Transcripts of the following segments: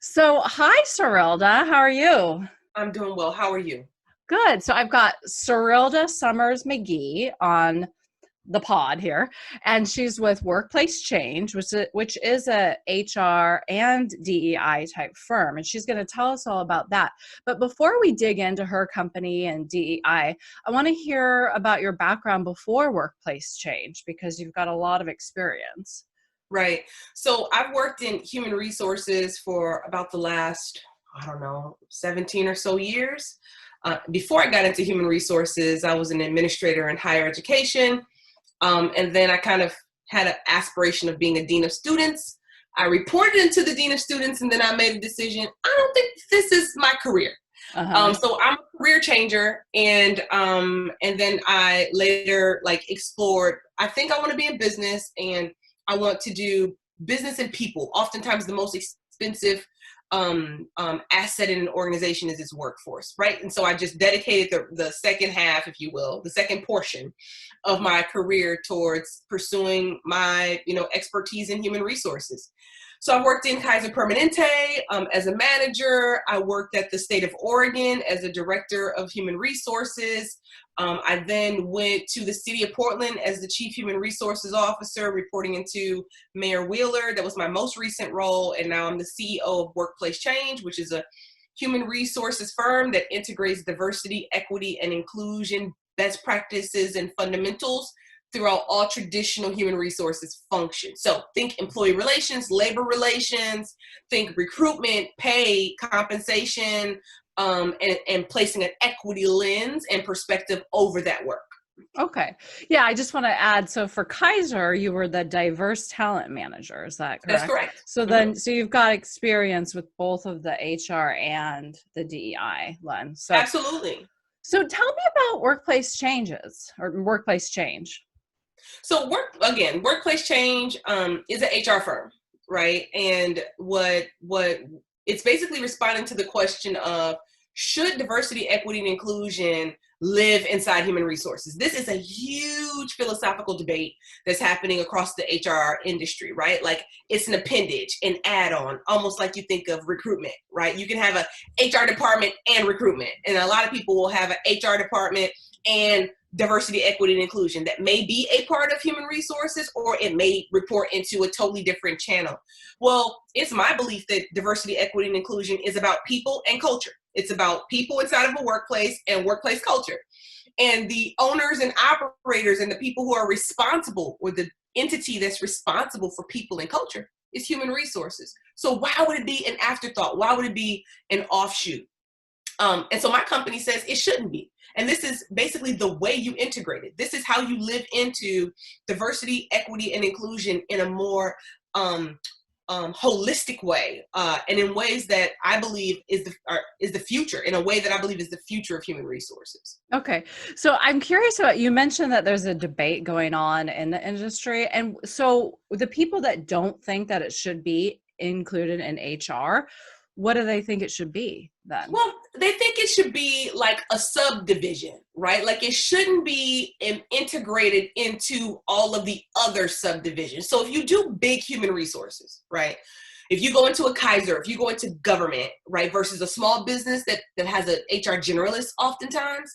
So, hi, Serilda. How are you? I'm doing well. How are you? Good. So, I've got Serilda Summers-McGee on the pod here, and she's with Workplace Change, which is a HR and DEI type firm, and she's going to tell us all about that. But before we dig into her company and DEI, I want to hear about your background before Workplace Change because you've got a lot of experience. Right. So I've worked in human resources for about the last, I don't know, 17 or so years. Before I got into human resources, I was an administrator in higher education. And then I kind of had an aspiration of being a dean of students. I reported into the dean of students, and then I made a decision. I don't think this is my career. Uh-huh. So I'm a career changer, and then I later explored. I think I want to be in business, and I want to do business and people. Oftentimes, the most expensive asset in an organization is its workforce, right? And so I just dedicated the second half, if you will, the second portion of my career towards pursuing my expertise in human resources. So I worked in Kaiser Permanente as a manager. I worked at the state of Oregon as a director of human resources. I then went to the city of Portland as the chief human resources officer, reporting into Mayor Wheeler. That was my most recent role. And now I'm the CEO of Workplace Change, which is a human resources firm that integrates diversity, equity, and inclusion best practices and fundamentals throughout all traditional human resources functions. So think employee relations, labor relations, think recruitment, pay, compensation, and placing an equity lens and perspective over that work. Okay. Yeah, I just want to add, so for Kaiser, you were the diverse talent manager. Is that That's correct? correct. So Mhm. then, so you've got experience with both of the HR and the DEI lens. Absolutely. So tell me about workplace changes or workplace change. So workplace change is an HR firm, right? And what it's basically responding to the question of, should diversity, equity, and inclusion live inside human resources? This is a huge philosophical debate that's happening across the HR industry, right? Like it's an appendage, an add-on, almost like you think of recruitment, right? You can have a HR department and recruitment, and a lot of people will have an HR department and diversity, equity, and inclusion that may be a part of human resources, or it may report into a totally different channel. Well, it's my belief that diversity, equity, and inclusion is about people and culture. It's about people inside of a workplace and workplace culture. And the owners and operators and the people who are responsible, or the entity that's responsible for people and culture, is human resources. So why would it be an afterthought? Why would it be an offshoot? And so my company says it shouldn't be. And this is basically the way you integrate it. This is how you live into diversity, equity, and inclusion in a more holistic way, and in ways that I believe is the future. In a way that I believe is the future of human resources. Okay. So I'm curious about, you mentioned that there's a debate going on in the industry. And so the people that don't think that it should be included in HR, what do they think it should be then? Well, they think it should be like a subdivision, right? Like it shouldn't be integrated into all of the other subdivisions. So if you do big human resources, right? If you go into a Kaiser, if you go into government, right, versus a small business that has an HR generalist oftentimes,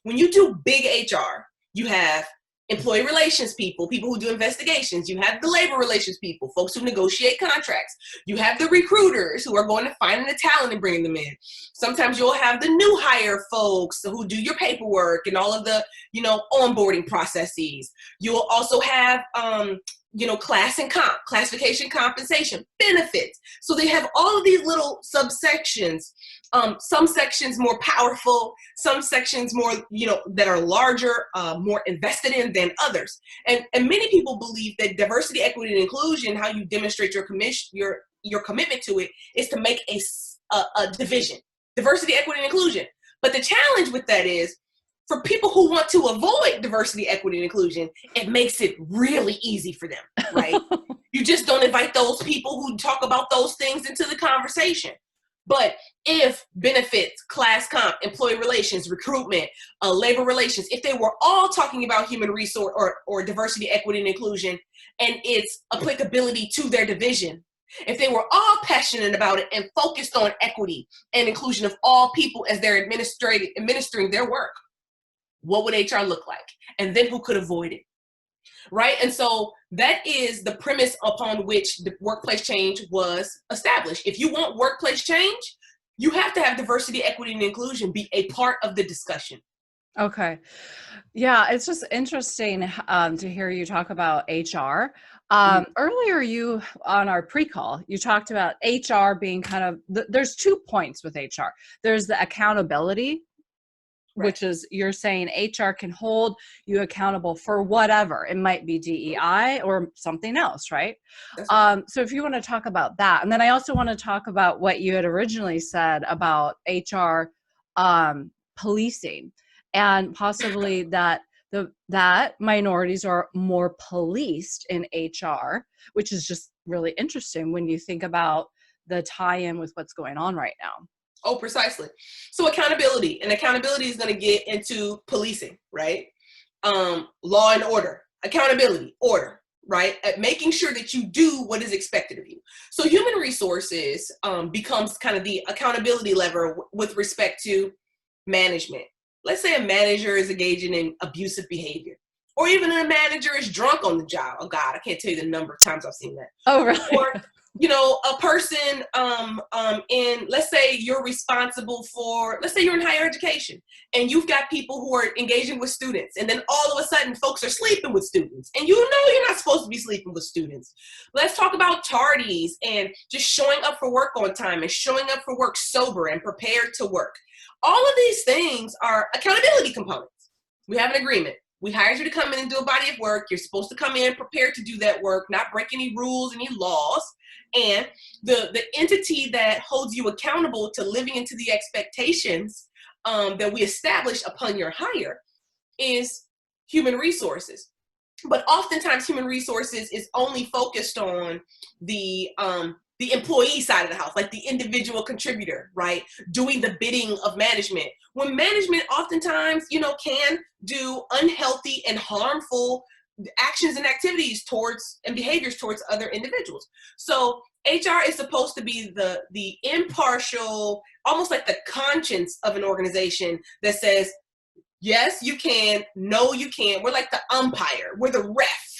when you do big HR, you have employee relations people, people who do investigations. You have the labor relations people, folks who negotiate contracts. You have the recruiters who are going to find the talent and bringing them in. Sometimes you'll have the new hire folks who do your paperwork and all of the, onboarding processes. You'll also have, class and comp, classification, compensation, benefits. So they have all of these little subsections. Some sections more powerful, some sections more, that are larger, more invested in than others. And many people believe that diversity, equity, and inclusion, how you demonstrate your commitment to it, is to make a division, diversity, equity, and inclusion. But the challenge with that is, for people who want to avoid diversity, equity, and inclusion, it makes it really easy for them, right? You just don't invite those people who talk about those things into the conversation. But if benefits, class comp, employee relations, recruitment, labor relations, if they were all talking about human resource or diversity, equity, and inclusion, and its applicability to their division, if they were all passionate about it and focused on equity and inclusion of all people as they're administering their work, what would HR look like? And then who could avoid it? Right? And so that is the premise upon which the workplace change was established. If you want workplace change, you have to have diversity, equity, and inclusion be a part of the discussion. Okay. Yeah, it's just interesting to hear you talk about HR. Earlier, you on our pre-call, you talked about HR being kind of, there's 2 points with HR. There's the accountability, Right. which is you're saying HR can hold you accountable for whatever. It might be DEI or something else, right? So if you want to talk about that. And then I also want to talk about what you had originally said about HR policing and possibly that minorities are more policed in HR, which is just really interesting when you think about the tie-in with what's going on right now. Oh, precisely. So accountability is going to get into policing, right? Law and order, accountability, order, right? At making sure that you do what is expected of you. So human resources becomes kind of the accountability lever with respect to management. Let's say a manager is engaging in abusive behavior, or even a manager is drunk on the job. Oh God, I can't tell you the number of times I've seen that. Oh, really? Or, a person let's say you're responsible for, let's say you're in higher education and you've got people who are engaging with students, and then all of a sudden folks are sleeping with students, and you're not supposed to be sleeping with students. Let's talk about tardies and just showing up for work on time and showing up for work sober and prepared to work. All of these things are accountability components. We have an agreement. We hired you to come in and do a body of work. You're supposed to come in prepared to do that work, not break any rules, any laws. And the entity that holds you accountable to living into the expectations that we establish upon your hire is human resources. But oftentimes human resources is only focused on the employee side of the house, like the individual contributor, right? Doing the bidding of management. When management oftentimes, can do unhealthy and harmful actions and activities towards and behaviors towards other individuals. So HR is supposed to be the impartial, almost like the conscience of an organization that says, yes, you can, no, you can't. We're like the umpire. We're the ref,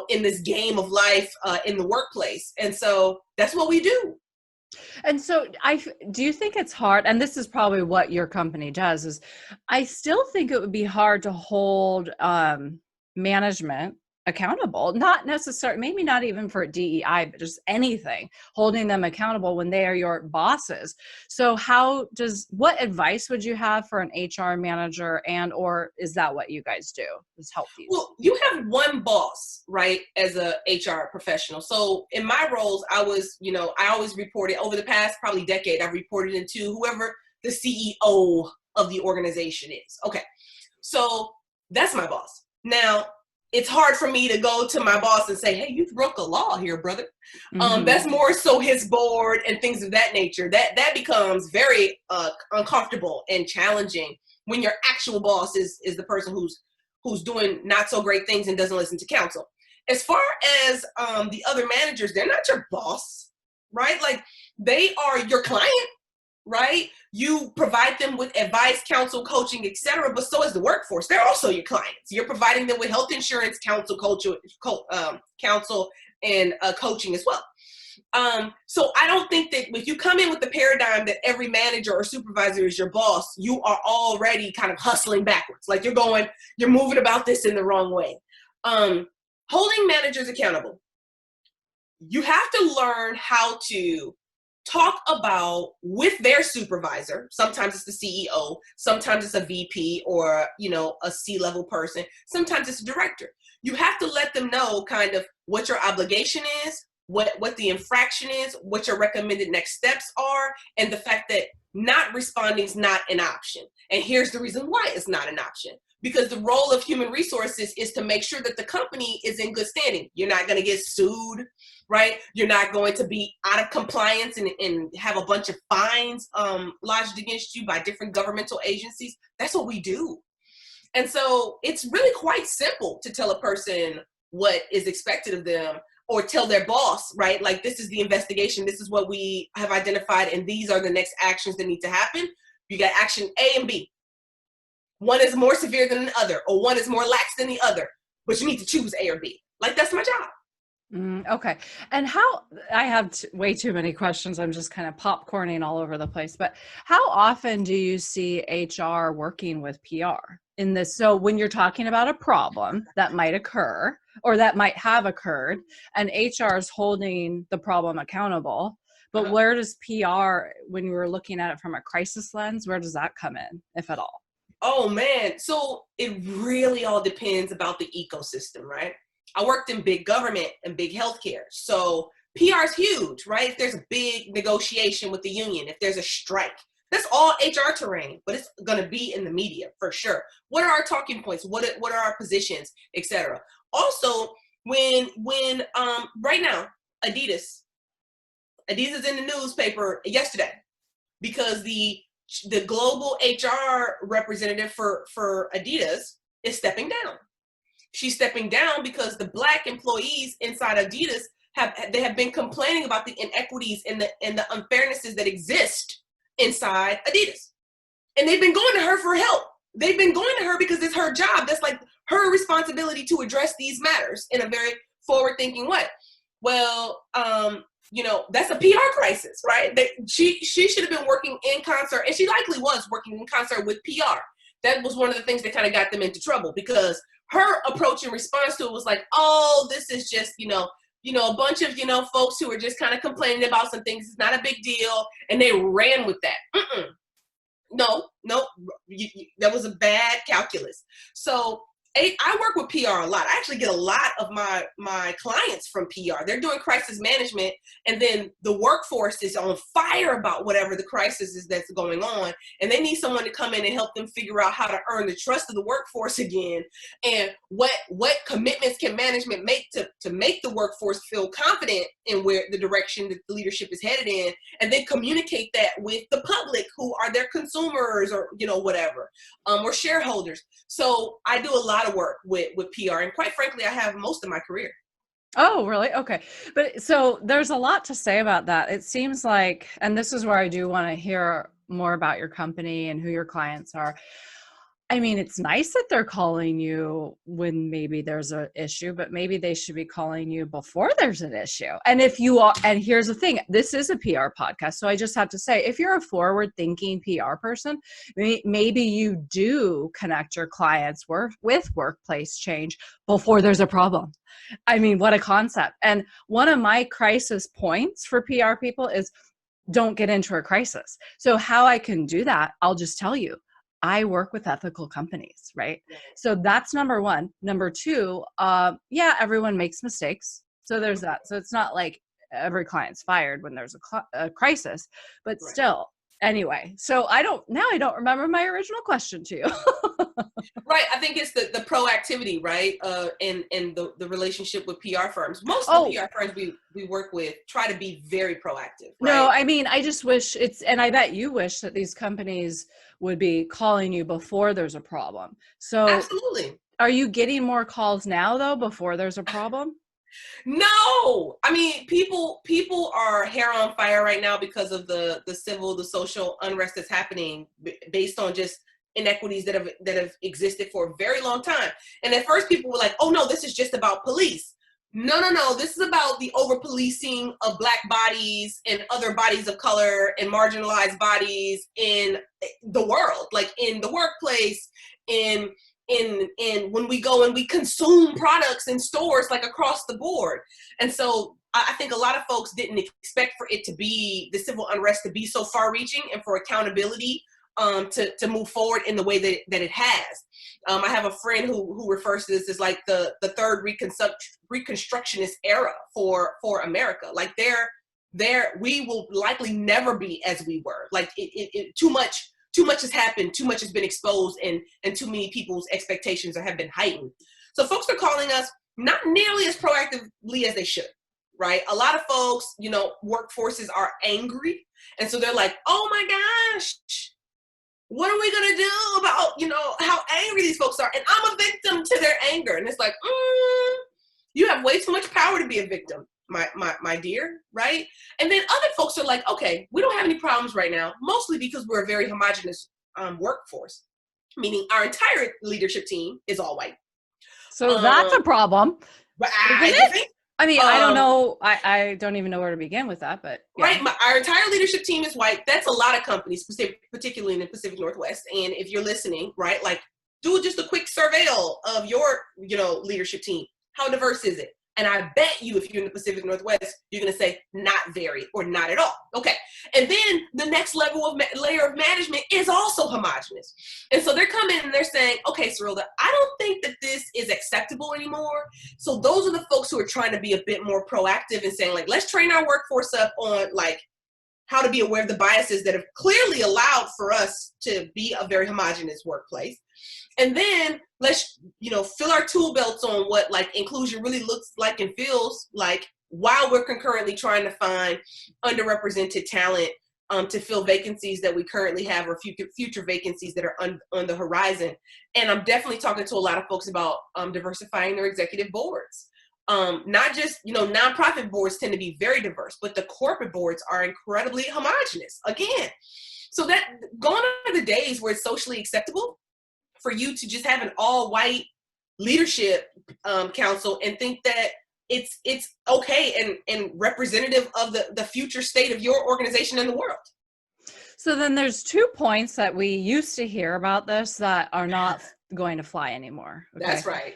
in this game of life in the workplace. And so that's what we do. And so do you think it's hard, and this is probably what your company does, is I still think it would be hard to hold management accountable, not necessarily, maybe not even for DEI, but just anything, holding them accountable when they are your bosses. So what advice would you have for an HR manager, or is that what you guys do, is help these? Well, you have one boss, right, as a HR professional. So in my roles, I always reported over the past probably decade, I've reported into whoever the CEO of the organization is. Okay. So that's my boss. Now, it's hard for me to go to my boss and say, hey, you broke a law here, brother. That's more so his board and things of that nature. That becomes very uncomfortable and challenging when your actual boss is the person who's doing not so great things and doesn't listen to counsel. As far as the other managers, they're not your boss, right? Like, they are your client, right? You provide them with advice, counsel, coaching, etc. But so is the workforce. They're also your clients. You're providing them with health insurance, counsel, counsel, and coaching as well. So I don't think that if you come in with the paradigm that every manager or supervisor is your boss, you are already kind of hustling backwards. Like you're moving about this in the wrong way. Holding managers accountable. You have to learn how to talk about with their supervisor. Sometimes it's the CEO, sometimes it's a VP or, a C-level person. Sometimes it's a director. You have to let them know kind of what your obligation is, what the infraction is, what your recommended next steps are, and the fact that not responding is not an option. And here's the reason why it's not an option. Because the role of human resources is to make sure that the company is in good standing. You're not going to get sued, right? You're not going to be out of compliance and have a bunch of fines lodged against you by different governmental agencies. That's what we do. And so it's really quite simple to tell a person what is expected of them or tell their boss, right? Like, this is the investigation. This is what we have identified. And these are the next actions that need to happen. You got action A and B. One is more severe than the other, or one is more lax than the other, but you need to choose A or B. Like, that's my job. Okay. And how, I have way too many questions. I'm just kind of popcorning all over the place, but how often do you see HR working with PR in this? So when you're talking about a problem that might occur or that might have occurred, and HR is holding the problem accountable, but where does PR, when you were looking at it from a crisis lens, where does that come in, if at all? Oh man. So it really all depends about the ecosystem, right? I worked in big government and big healthcare. So PR is huge, right? If there's a big negotiation with the union, if there's a strike, that's all HR terrain, but it's going to be in the media for sure. What are our talking points? What are our positions, etc. Also, when right now, Adidas in the newspaper yesterday because the global HR representative for Adidas is stepping down. She's stepping down because the Black employees inside Adidas have been complaining about the inequities and the unfairnesses that exist inside Adidas. And they've been going to her for help. They've been going to her because it's her job. That's like her responsibility to address these matters in a very forward-thinking way. Well, that's a PR crisis, right? She should have been working in concert, and she likely was working in concert with PR. That was one of the things that kind of got them into trouble because her approach and response to it was like, oh, this is just, a bunch of, folks who are just kind of complaining about some things. It's not a big deal. And they ran with that. No, that was a bad calculus. So I work with PR a lot. I actually get a lot of my clients from PR. They're doing crisis management, and then the workforce is on fire about whatever the crisis is that's going on, and they need someone to come in and help them figure out how to earn the trust of the workforce again, and what commitments can management make to make the workforce feel confident in where the direction that the leadership is headed in, and then communicate that with the public who are their consumers or whatever, or shareholders. So I do a lot of work with PR, and quite frankly, I have most of my career. Oh, really? Okay. But so there's a lot to say about that. It seems like, and this is where I do want to hear more about your company and who your clients are. I mean, it's nice that they're calling you when maybe there's an issue, but maybe they should be calling you before there's an issue. And if you are, and here's the thing, this is a PR podcast. So I just have to say, if you're a forward thinking PR person, maybe you do connect your clients with workplace change before there's a problem. I mean, what a concept. And one of my crisis points for PR people is don't get into a crisis. So how I can do that, I'll just tell you. I work with ethical companies, right? So that's number one. Number two, everyone makes mistakes. So there's that. So it's not like every client's fired when there's a crisis, but still, anyway. So I don't remember my original question to you. Right. I think it's the proactivity, right? And the relationship with PR firms. Most of the PR firms we work with try to be very proactive. Right? No, I mean, I just wish and I bet you wish that these companies would be calling you before there's a problem. So absolutely. Are you getting more calls now though, before there's a problem? No, I mean, people are hair on fire right now because of the social unrest that's happening based on just inequities that have existed for a very long time. And at first people were like, oh no, this is just about police. No, this is about the over policing of Black bodies and other bodies of color and marginalized bodies in the world, like in the workplace, in when we go and we consume products in stores, like across the board. And so I think a lot of folks didn't expect for it to be, the civil unrest to be so far reaching and for accountability to move forward in the way that it has. I have a friend who refers to this as like the third reconstructionist era for America. Like we will likely never be as we were. Like too much has happened, too much has been exposed, and too many people's expectations have been heightened. So folks are calling us not nearly as proactively as they should, right? A lot of folks, workforces are angry. And so they're like, oh my gosh, what are we going to do about, how angry these folks are? And I'm a victim to their anger. And it's like, You have way too much power to be a victim, my dear, right? And then other folks are like, okay, we don't have any problems right now, mostly because we're a very homogenous workforce, meaning our entire leadership team is all white. So that's a problem, But isn't you it? think? I mean, I don't know. I don't even know where to begin with that, but yeah. Right. Our entire leadership team is white. That's a lot of companies, particularly in the Pacific Northwest. And if you're listening, right, like do just a quick surveil of your, leadership team. How diverse is it? And I bet you, if you're in the Pacific Northwest, you're going to say not very or not at all. Okay. And then the next level of layer of management is also homogenous. And so they're coming and they're saying, okay, Serilda, I don't think that this is acceptable anymore. So those are the folks who are trying to be a bit more proactive and saying, like, let's train our workforce up on like how to be aware of the biases that have clearly allowed for us to be a very homogenous workplace. And then let's, fill our tool belts on what like inclusion really looks like and feels like while we're concurrently trying to find underrepresented talent to fill vacancies that we currently have or future vacancies that are on the horizon. And I'm definitely talking to a lot of folks about diversifying their executive boards. Not just, nonprofit boards tend to be very diverse, but the corporate boards are incredibly homogenous again. So that gone are the days where it's socially acceptable for you to just have an all white leadership council and think that it's okay and representative of the future state of your organization in the world. So then there's 2 points that we used to hear about this that are not going to fly anymore. Okay? That's right.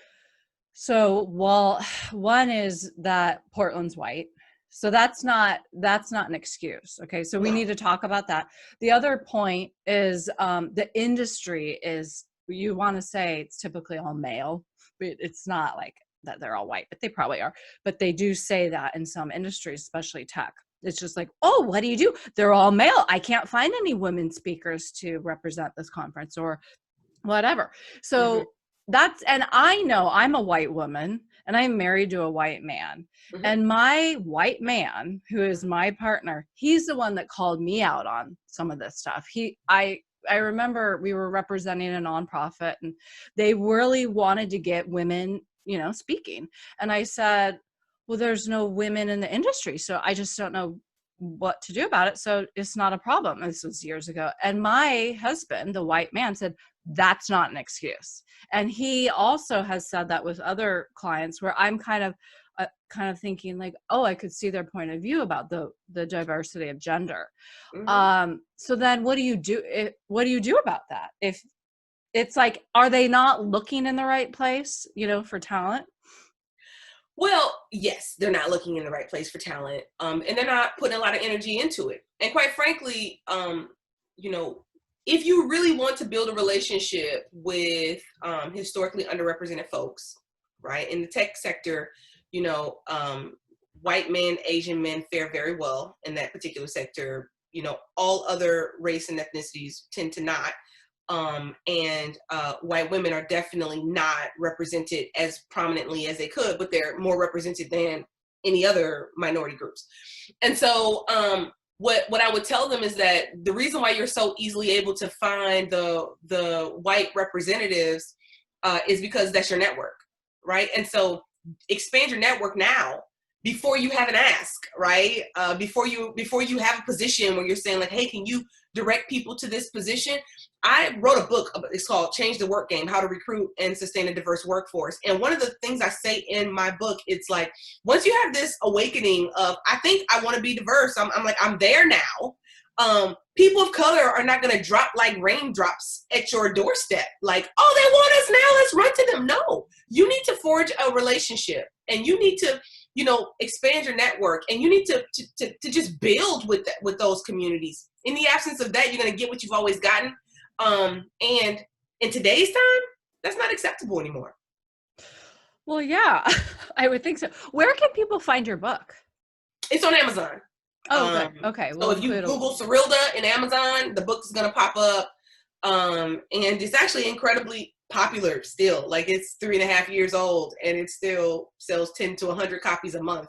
So, well, one is that Portland's white. So that's not an excuse. Okay. So we need to talk about that. The other point is the industry is, you want to say it's typically all male, but it's not like that they're all white, but they probably are. But they do say that in some industries, especially tech. It's just like, oh, what do you do? They're all male. I can't find any women speakers to represent this conference or whatever. So and I know I'm a white woman and I'm married to a white man. And my white man, who is my partner, he's the one that called me out on some of this stuff. I remember we were representing a nonprofit and they really wanted to get women, speaking. And I said, well, there's no women in the industry, so I just don't know what to do about it. So it's not a problem. This was years ago. And my husband, the white man, said, that's not an excuse. And he also has said that with other clients where I'm kind of thinking like, oh, I could see their point of view about the diversity of gender. So then what do you do? What do you do about that? If it's like, are they not looking in the right place, for talent? Well, yes, they're not looking in the right place for talent. And they're not putting a lot of energy into it. And quite frankly, if you really want to build a relationship with historically underrepresented folks, right, in the tech sector, white men, Asian men fare very well in that particular sector. All other race and ethnicities tend to not. And white women are definitely not represented as prominently as they could, but they're more represented than any other minority groups. And so what I would tell them is that the reason why you're so easily able to find the white representatives is because that's your network, right? And so expand your network now before you have an ask, right? Before you have a position where you're saying like, hey, can you direct people to this position? I wrote a book, it's called Change the Work Game, How to Recruit and Sustain a Diverse Workforce. And one of the things I say in my book, it's like, once you have this awakening of, I think I want to be diverse, I'm like, I'm there now. People of color are not going to drop like raindrops at your doorstep. Like, oh, they want us now, let's run to them. No, you need to forge a relationship and you need to, expand your network and you need to just build with those communities. In the absence of that, you're going to get what you've always gotten. And in today's time, that's not acceptable anymore. Well, yeah, I would think so. Where can people find your book? It's on Amazon. Oh, good. Okay. So if you Google Serilda in Amazon, the book is going to pop up. And it's actually incredibly popular still. Like it's 3.5 years old and it still sells 10 to 100 copies a month.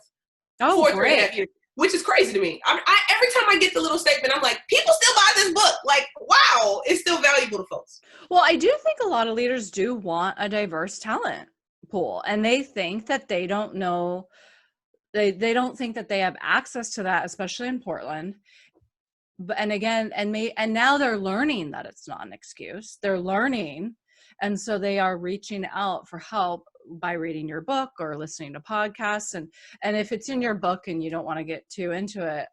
Oh, for great. 3.5 years, which is crazy to me. Every time I get the little statement, I'm like, people still buy this book. Like, wow, it's still valuable to folks. Well, I do think a lot of leaders do want a diverse talent pool, and they think that they don't know, they don't think that they have access to that, especially in Portland. But and again, and now they're learning that it's not an excuse. They're learning, and so they are reaching out for help by reading your book or listening to podcasts. And if it's in your book and you don't want to get too into it,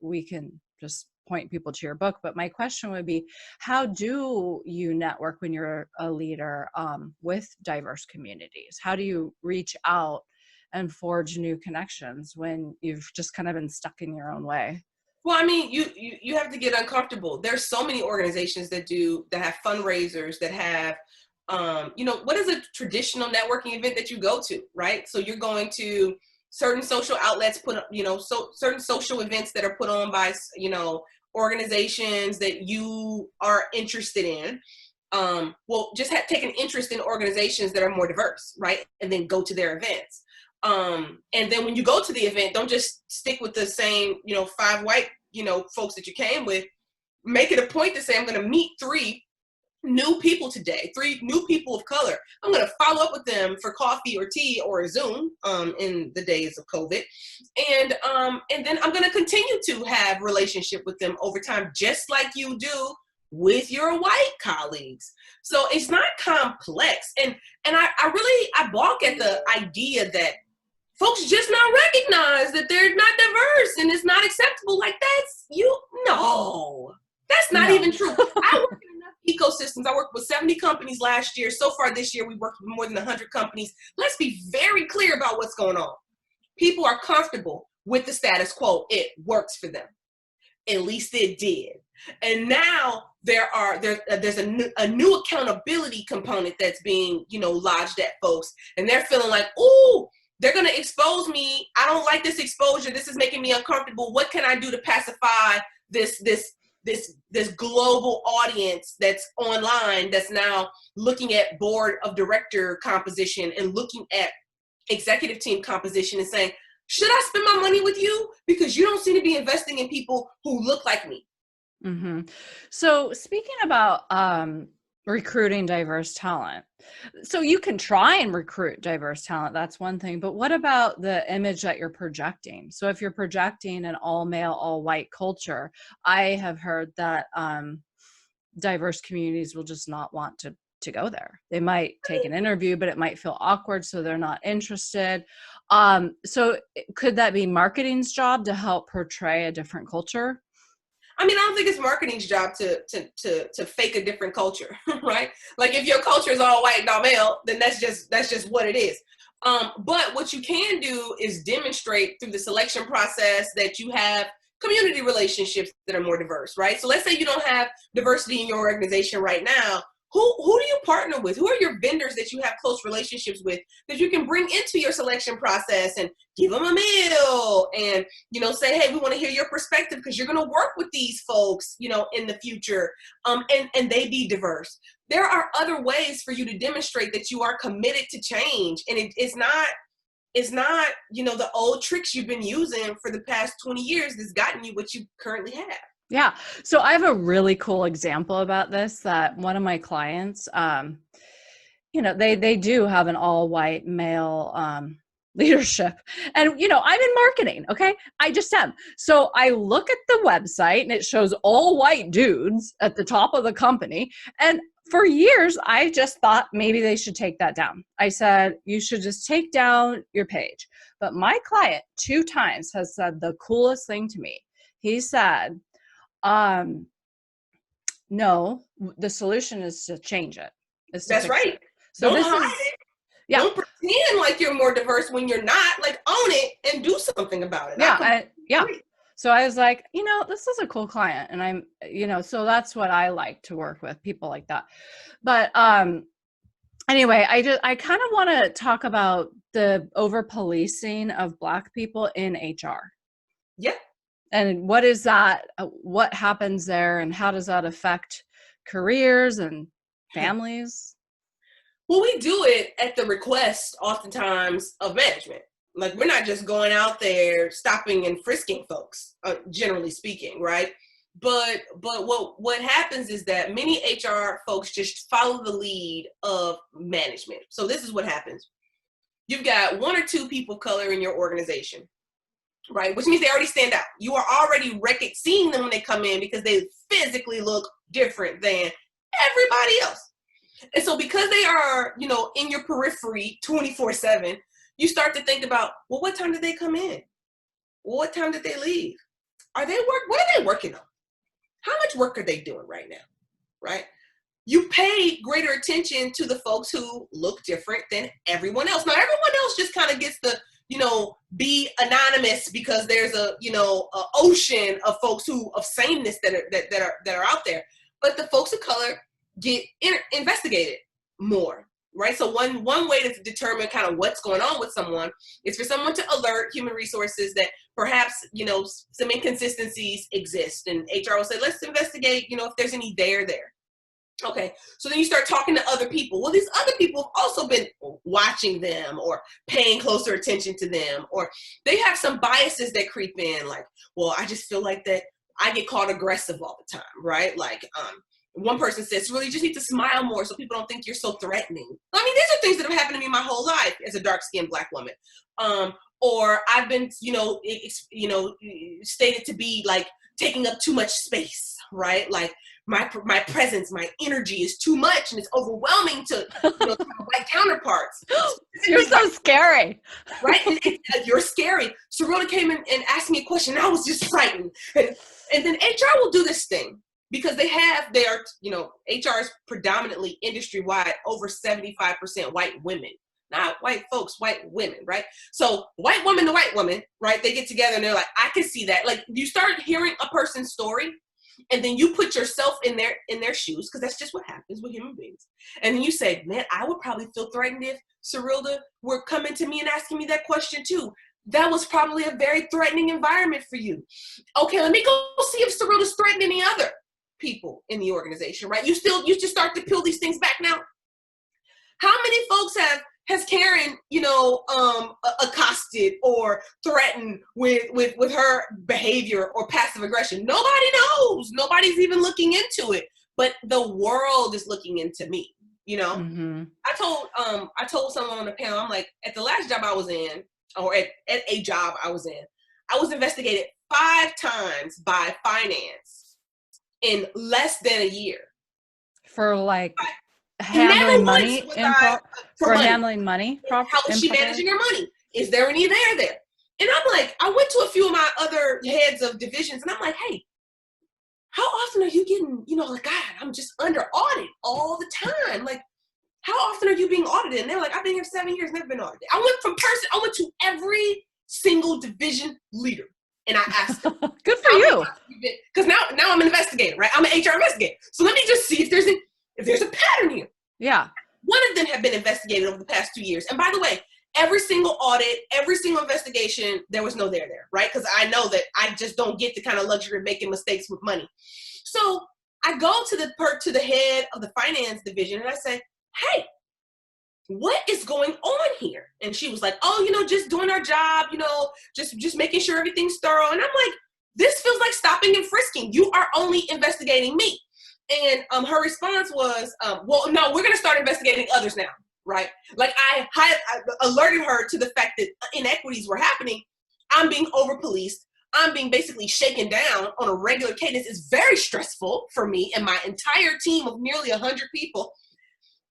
we can just point people to your book. But my question would be, how do you network when you're a leader with diverse communities? How do you reach out and forge new connections when you've just kind of been stuck in your own way? Well, I mean, you have to get uncomfortable. There's so many organizations that have fundraisers, that have, what is a traditional networking event that you go to, right? So you're going to certain social outlets put up, certain social events that are put on by, organizations that you are interested in. Just take an interest in organizations that are more diverse, right? And then go to their events. And then when you go to the event, don't just stick with the same, 5 white, folks that you came with. Make it a point to say, I'm going to meet 3 new people today, 3 new people of color. I'm going to follow up with them for coffee or tea or a Zoom in the days of COVID. And then I'm going to continue to have relationship with them over time, just like you do with your white colleagues. So it's not complex. And I balk at the idea that folks just not recognize that they're not diverse and it's not acceptable. Like that's not even true. I work in enough ecosystems. I worked with 70 companies last year. So far this year, we worked with more than 100 companies. Let's be very clear about what's going on. People are comfortable with the status quo. It works for them. At least it did. And now there's a new accountability component that's being, lodged at folks. And they're feeling like, ooh, they're going to expose me. I don't like this exposure. This is making me uncomfortable. What can I do to pacify this global audience that's online, that's now looking at board of director composition and looking at executive team composition and saying, should I spend my money with you? Because you don't seem to be investing in people who look like me. Mm-hmm. So speaking about recruiting diverse talent, so you can try and recruit diverse talent, that's one thing, but what about the image that you're projecting? So if you're projecting an all male, all white culture, I have heard that diverse communities will just not want to go there. They might take an interview, but it might feel awkward, so they're not interested. So could that be marketing's job to help portray a different culture? I mean, I don't think it's marketing's job to fake a different culture, right? Like if your culture is all white and all male, then that's just what it is. But what you can do is demonstrate through the selection process that you have community relationships that are more diverse, right? So let's say you don't have diversity in your organization right now. Who do you partner with? Who are your vendors that you have close relationships with that you can bring into your selection process and give them a meal and, say, hey, we want to hear your perspective because you're going to work with these folks, in the future, and they be diverse. There are other ways for you to demonstrate that you are committed to change. And it's not, the old tricks you've been using for the past 20 years that's gotten you what you currently have. Yeah. So I have a really cool example about this, that one of my clients, they do have an all white male leadership. And, I'm in marketing. Okay. I just am. So I look at the website and it shows all white dudes at the top of the company. And for years, I just thought maybe they should take that down. I said, you should just take down your page. But my client 2 times has said the coolest thing to me. He said, no, the solution is to change it. That's right. So don't hide it. Yeah. Don't pretend like you're more diverse when you're not. Like, own it and do something about it. Yeah. So I was like, this is a cool client. And I'm, so that's what I like to work with, people like that. But anyway, I kind of want to talk about the over policing of Black people in HR. Yeah. And what is that? What happens there, and how does that affect careers and families? Well, we do it at the request, oftentimes, of management. Like, we're not just going out there stopping and frisking folks, generally speaking, right? But what happens is that many HR folks just follow the lead of management. So this is what happens. you've got one or two people of color in your organization, right? Which means they already stand out. You are already seeing them when they come in because they physically look different than everybody else. And so because they are, in your periphery 24/7, you start to think about, well, what time did they come in? Well, what time did they leave? What are they working on? How much work are they doing right now? Right? You pay greater attention to the folks who look different than everyone else. Now, everyone else just kind of gets the, be anonymous because there's a ocean of folks of sameness that are out there. But the folks of color get investigated more, right? So one way to determine kind of what's going on with someone is for someone to alert human resources that perhaps, some inconsistencies exist. And HR will say, let's investigate, if there's any there. Okay, so then you start talking to other people. Well, these other people have also been watching them or paying closer attention to them, or they have some biases that creep in, like, well, I just feel like that I get called aggressive all the time, right? Like, one person says, really, you just need to smile more so people don't think you're so threatening. I mean, these are things that have happened to me my whole life as a dark-skinned Black woman. Or I've been, stated to be like taking up too much space, right? Like my presence, my energy is too much and it's overwhelming to white counterparts. You're so scary. Right? You're scary. Serilda came in and asked me a question and I was just frightened. And then HR will do this thing because HR is predominantly industry-wide over 75% white women. Not white folks, white women, right? So white woman to white woman, right? They get together and they're like, I can see that. Like you start hearing a person's story and then you put yourself in their shoes, because that's just what happens with human beings. And then you say, man, I would probably feel threatened if Serilda were coming to me and asking me that question too. That was probably a very threatening environment for you. Okay, let me go see if Serilda's threatened any other people in the organization, right? You just start to peel these things back now. How many folks has Karen, accosted or threatened with her behavior or passive aggression? Nobody knows. Nobody's even looking into it. But the world is looking into me, Mm-hmm. I told someone on the panel, I'm like, at the last job I was in, or at a job I was in, I was investigated 5 times by finance in less than a year. For like handling money handling money. How is she managing her money? Is there any there? And I'm like, I went to a few of my other heads of divisions and I'm like, hey, how often are you getting, like, God, I'm just under audit all the time. Like, how often are you being audited? And they're like, I've been here 7 years, never been audited. I went to every single division leader. And I asked them, good for you. Because now I'm an investigator, right? I'm an HR investigator. So let me just see if there's a pattern here. Yeah. One of them have been investigated over the past 2 years. And by the way, every single audit, every single investigation, there was no there, right? Because I know that I just don't get the kind of luxury of making mistakes with money. So I go to the head of the finance division and I say, hey, what is going on here? And she was like, oh, just doing our job, just making sure everything's thorough. And I'm like, this feels like stopping and frisking. You are only investigating me. And her response was, well, no, we're going to start investigating others now, right? Like I alerted her to the fact that inequities were happening. I'm being over-policed. I'm being basically shaken down on a regular cadence. It's very stressful for me and my entire team of nearly 100 people.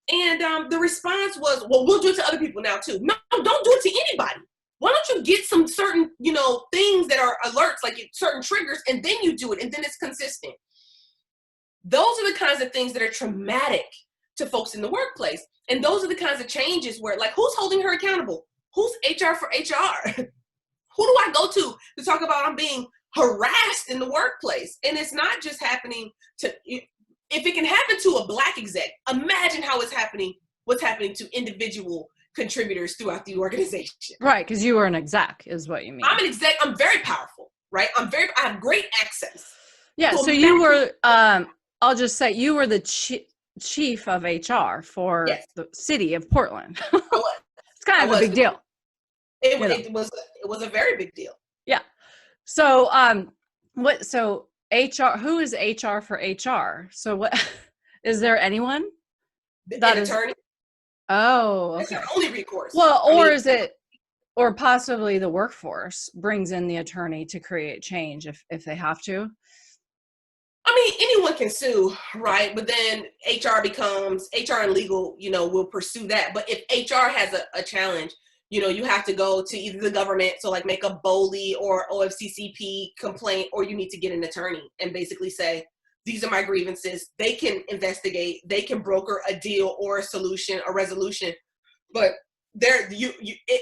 And the response was, well, we'll do it to other people now too. No, don't do it to anybody. Why don't you get some certain, things that are alerts, like certain triggers, and then you do it, and then it's consistent. Those are the kinds of things that are traumatic to folks in the workplace. And those are the kinds of changes where, like, who's holding her accountable? Who's HR for HR? Who do I go to talk about I'm being harassed in the workplace? And it's not just happening if it can happen to a Black exec, imagine what's happening to individual contributors throughout the organization. Right, because you were an exec, is what you mean. I'm an exec. I'm very powerful, right? I have great access. Yeah, so you were, I'll just say, you were the chief of HR for the city of Portland. I was. It's kind of a big deal. It was a very big deal. Yeah. So, so HR, who is HR for HR? So what, is there anyone? An attorney? Oh, That's your okay. only recourse. Well, I or mean, is it, or possibly the workforce brings in the attorney to create change if they have to? anyone can sue, right? But then HR and legal, will pursue that. But if HR has a challenge, you have to go to either the government, so like make a BOLI or OFCCP complaint, or you need to get an attorney and basically say, these are my grievances. They can investigate, they can broker a deal or a resolution. But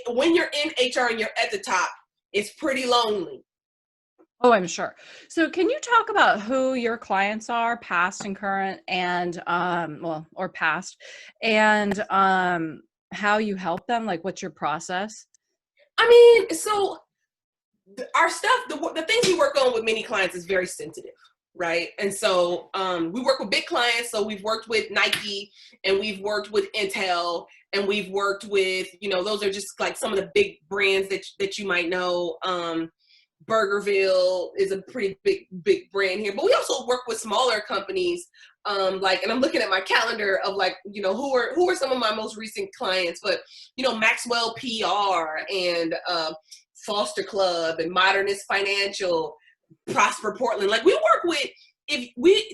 when you're in HR and you're at the top, it's pretty lonely. Oh, I'm sure. So can you talk about who your clients are, past and current, and well, or past, and how you help them? Like, what's your process? So our stuff, the things we work on with many clients is very sensitive, right? And so we work with big clients. So we've worked with Nike, and we've worked with Intel, and we've worked with, those are just like some of the big brands that you might know. Burgerville is a pretty big brand here, but we also work with smaller companies. And I'm looking at my calendar of like, who are some of my most recent clients, but Maxwell PR and Foster Club and Modernist Financial, Prosper Portland. Like, we work with,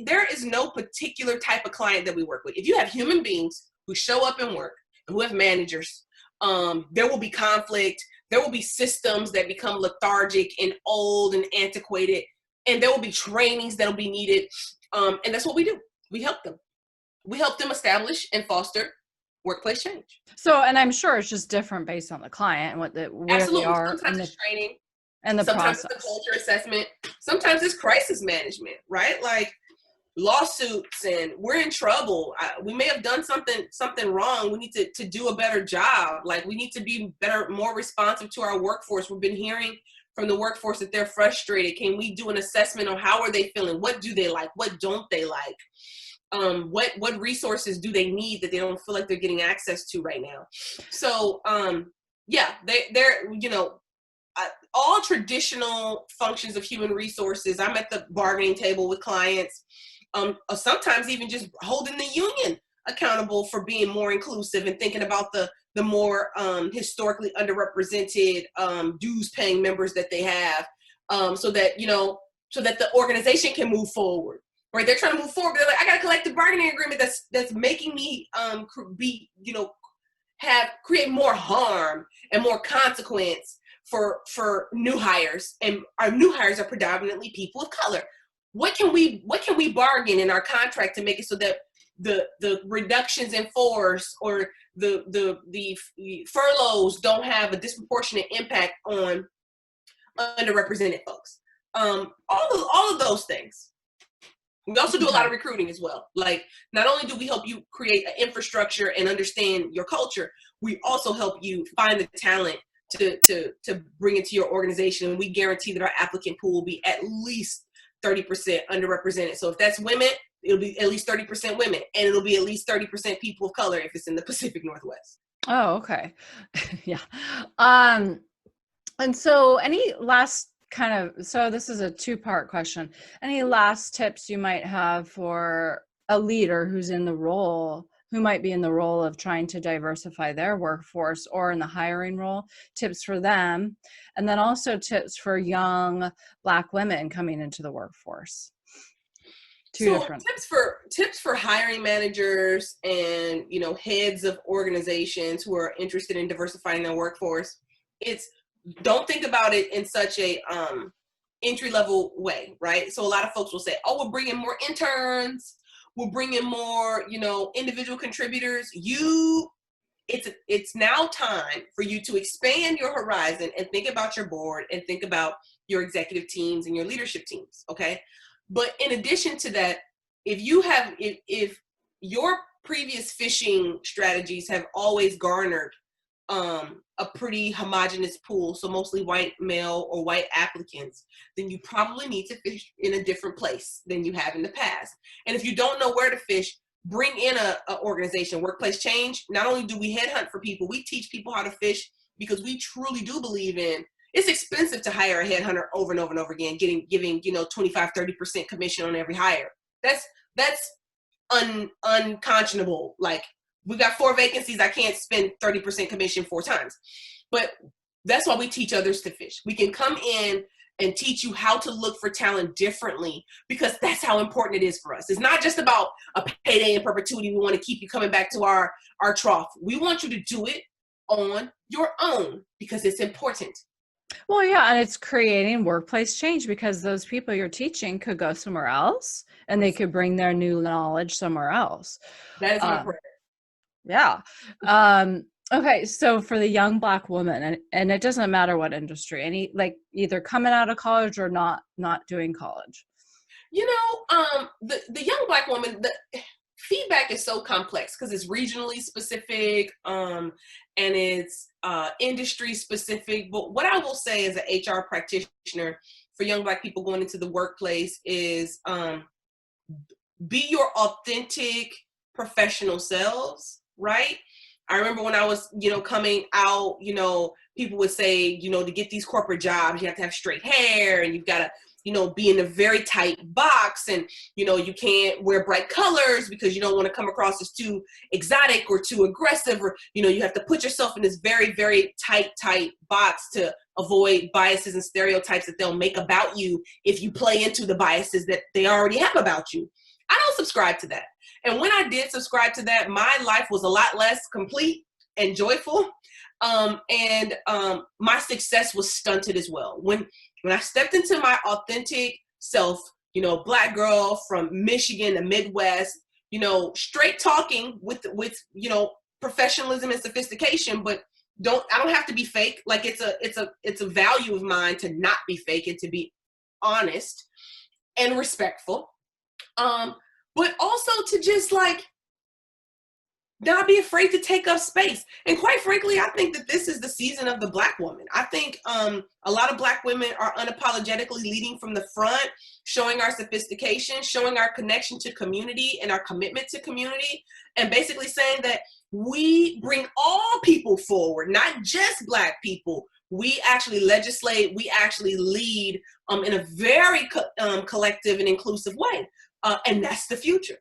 there is no particular type of client that we work with. If you have human beings who show up and work, who have managers, there will be conflict. There will be systems that become lethargic and old and antiquated, and there will be trainings that will be needed. And that's what we do. We help them. We help them establish and foster workplace change. So, and I'm sure it's just different based on the client and where Absolutely. they are Sometimes it's training. and the Sometimes process. it's a culture assessment. Sometimes it's crisis management, right? Like lawsuits, and we're in trouble. We may have done something wrong. We need to do a better job. Like, we need to be better, more responsive to our workforce. We've been hearing from the workforce that they're frustrated. Can we do an assessment on how are they feeling? What do they like? What don't they like? What resources do they need that they don't feel like they're getting access to right now? So yeah, they're all traditional functions of human resources. I'm at the bargaining table with clients. Sometimes even just holding the union accountable for being more inclusive and thinking about the more historically underrepresented dues paying members that they have, so that the organization can move forward. Right? They're trying to move forward, but they're like, I got a collective bargaining agreement that's making me create more harm and more consequence for new hires, and our new hires are predominantly people of color. What can we bargain in our contract to make it so that the reductions in force or the furloughs don't have a disproportionate impact on underrepresented folks? All of those things. We also do a lot of recruiting as well. Like, not only do we help you create an infrastructure and understand your culture, we also help you find the talent to bring into your organization. And we guarantee that our applicant pool will be at least 30% underrepresented. So if that's women, it'll be at least 30% women, and it'll be at least 30% people of color if it's in the Pacific Northwest. Oh, okay. Yeah. And so any last so this is a two-part question. Any last tips you might have for a leader who might be in the role of trying to diversify their workforce or in the hiring role, tips for them, and then also tips for young Black women coming into the workforce? Tips for hiring managers and heads of organizations who are interested in diversifying their workforce. Don't think about it in such a entry-level way, right? So a lot of folks will say, oh, we'll bring in more interns, we'll bring in more, individual contributors. It's now time for you to expand your horizon and think about your board and think about your executive teams and your leadership teams, okay? But in addition to that, if your previous fishing strategies have always garnered a pretty homogenous pool, so mostly white male or white applicants, then you probably need to fish in a different place than you have in the past. And if you don't know where to fish, bring in a organization, Workplace Change. Not only do we headhunt for people, we teach people how to fish, because we truly do believe in, it's expensive to hire a headhunter over and over and over again, giving 25-30% commission on every hire. That's unconscionable. Like, we got 4 vacancies. I can't spend 30% commission 4 times. But that's why we teach others to fish. We can come in and teach you how to look for talent differently, because that's how important it is for us. It's not just about a payday in perpetuity. We want to keep you coming back to our trough. We want you to do it on your own because it's important. Well, yeah, and it's creating workplace change, because those people you're teaching could go somewhere else and they could bring their new knowledge somewhere else. That is my prayer. Yeah. Okay, so for the young Black woman, and it doesn't matter what industry, any, like, either coming out of college or not doing college. You know, the young Black woman, the feedback is so complex because it's regionally specific, and it's industry specific. But what I will say as an HR practitioner for young Black people going into the workplace is be your authentic professional selves, right? I remember when I was, coming out, people would say, to get these corporate jobs, you have to have straight hair and you've got to, be in a very tight box, and, you can't wear bright colors because you don't want to come across as too exotic or too aggressive, or, you have to put yourself in this very, very tight box to avoid biases and stereotypes that they'll make about you if you play into the biases that they already have about you. I don't subscribe to that. And when I did subscribe to that, my life was a lot less complete and joyful. And my success was stunted as well. When I stepped into my authentic self, Black girl from Michigan, the Midwest, straight talking with professionalism and sophistication, but I don't have to be fake. Like it's a value of mine to not be fake and to be honest and respectful. But also to just not be afraid to take up space. And quite frankly, I think that this is the season of the Black woman. I think a lot of Black women are unapologetically leading from the front, showing our sophistication, showing our connection to community and our commitment to community, and basically saying that we bring all people forward, not just Black people. We actually legislate, we actually lead in a very collective and inclusive way. And that's the future.